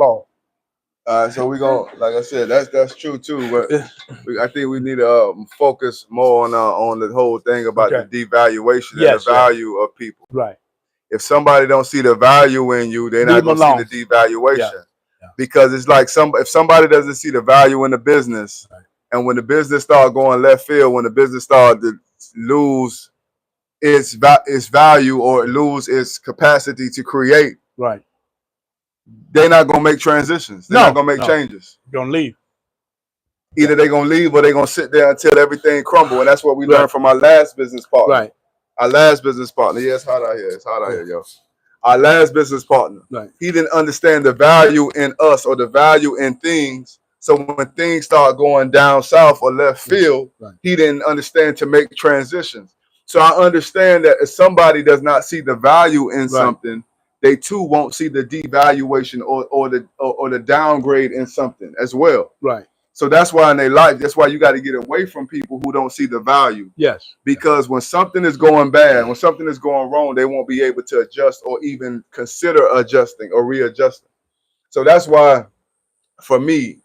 Paul. So we gonna, like I said, that's true too. But I think we need to focus more on the whole thing about Okay. the devaluation and the Yes, yeah. value of people. Right. If somebody don't see the value in you, they're Leave not them gonna see alone. the devaluation. Yeah. Because it's like if somebody doesn't see the value in the business, Right. and when the business start going left field, when the business start to lose its value or lose its capacity to create, Right. they're not gonna make transitions. They're not gonna make changes. Don't leave. Either they're gonna leave or they're gonna sit there until everything crumble. And that's what we learned from our last business partner. Right. Our last business partner. Yeah, it's hot out here. It's hot out here, yo. Our last business partner. Right. He didn't understand the value in us or the value in things. So when things start going down south or left field, he didn't understand to make transitions. So I understand that if somebody does not see the value in something, they too won't see the devaluation or the downgrade in something as well. Right. So that's why in their life, that's why you got to get away from people who don't see the value. Yes. Because when something is going bad, when something is going wrong, they won't be able to adjust or even consider adjusting or readjusting. So that's why, for me,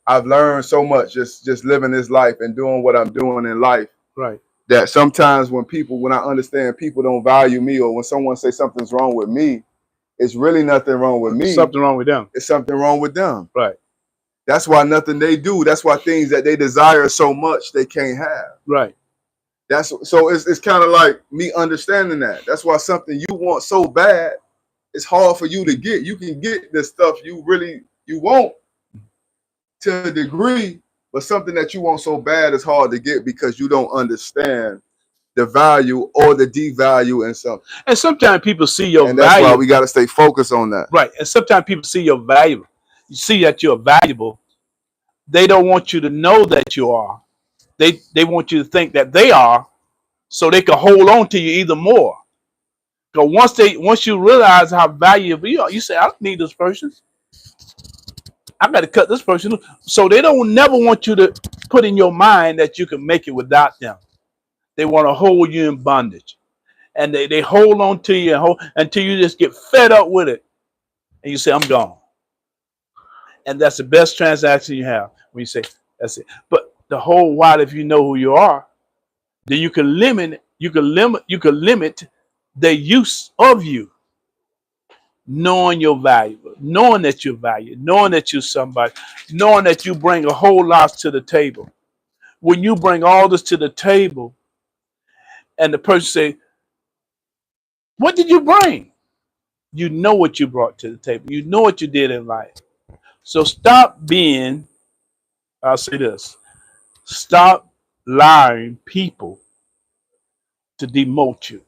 I've learned so much just living this life and doing what I'm doing in life. Right. That sometimes when I understand people don't value me, or when someone says something's wrong with me, it's really nothing wrong with me. Something wrong with them. It's something wrong with them. Right. That's why nothing they do. That's why things that they desire so much they can't have. Right. So it's kind of like me understanding that. That's why something you want so bad, it's hard for you to get. You can get the stuff you want to a degree, but something that you want so bad is hard to get because you don't understand the value or the devalue in something. And sometimes people see your value. And that's why we got to stay focused on that. Right. And sometimes people see your value. You see that you're valuable. They don't want you to know that you are. They want you to think that they are, so they can hold on to you even more. Because once you realize how valuable you are, you say, I don't need this person. I got to cut this person. So they don't never want you to put in your mind that you can make it without them. They want to hold you in bondage. And they hold on to you until you just get fed up with it. And you say, I'm gone. And that's the best transaction you have when you say, that's it. But the whole while, if you know who you are, then you can limit the use of you. Knowing you're valuable, knowing that you're valued, knowing that you're somebody, knowing that you bring a whole lot to the table. When you bring all this to the table, and the person say, what did you bring? You know what you brought to the table. You know what you did in life. So stop being, I'll say this, stop allowing people to demote you.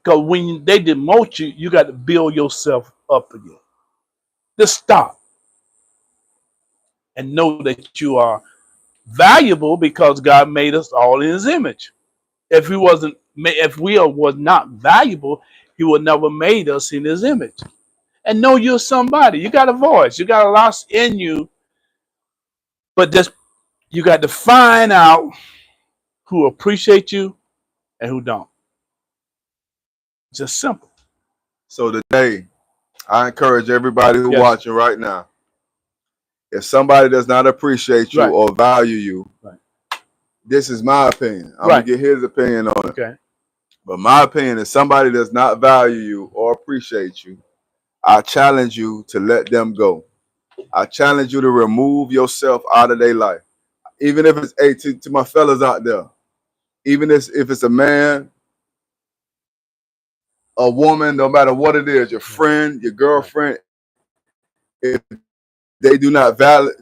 Because when they demote you, you got to build yourself up again. Just stop. And know that you are valuable because God made us all in his image. If we was not valuable, he would never made us in his image. And know you're somebody. You got a voice. You got a lot in you. But just you got to find out who appreciate you and who don't. Just simple. So today, I encourage everybody who's watching right now, if somebody does not appreciate you or value you, this is my opinion. I'm going to get his opinion on it. Okay. But my opinion is somebody does not value you or appreciate you, I challenge you to let them go. I challenge you to remove yourself out of their life. Even if it's, to my fellas out there, even if it's a man, a woman, no matter what it is, your friend, your girlfriend, if they do not value